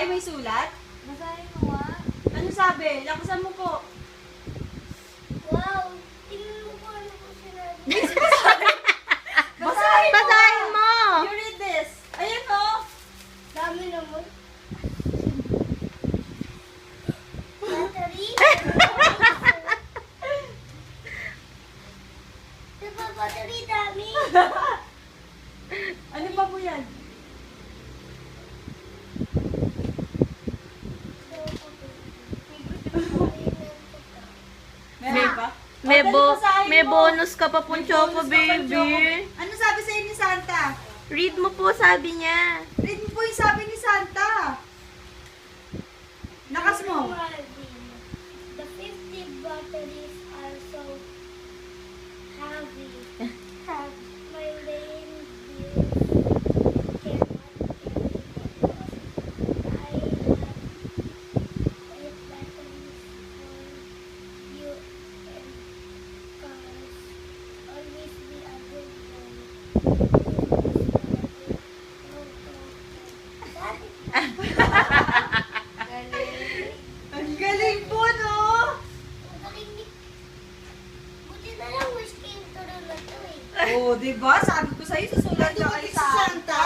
mo yung sulat? Basahin mo nga. Ano sabi? Lakasan mo po. Wow! Tingnan mo po ano po sinabi. Basahin mo! Basahin mo! You read this. Ayan o. Dami naman. Battery? Diba battery dami? Ano pa po yan? Meron pa? May, O, dali, basahin may mo. bonus ka pa pong May choco, bonus ka pa, Choco. baby. Ano sabi sa'yo ni Santa? Read mo po, sabi niya. Read mo po yung sabi ni Santa. Lakas mo. The 50 batteries are so heavy. Have my lane cannot carry because I have 8 batteries for you and cars. Always be a good boy. Ang galing po, no? Buti na lang wish came true na to eh. Oo, diba? Sabi ko sa'yo, susulat ka kay Santa.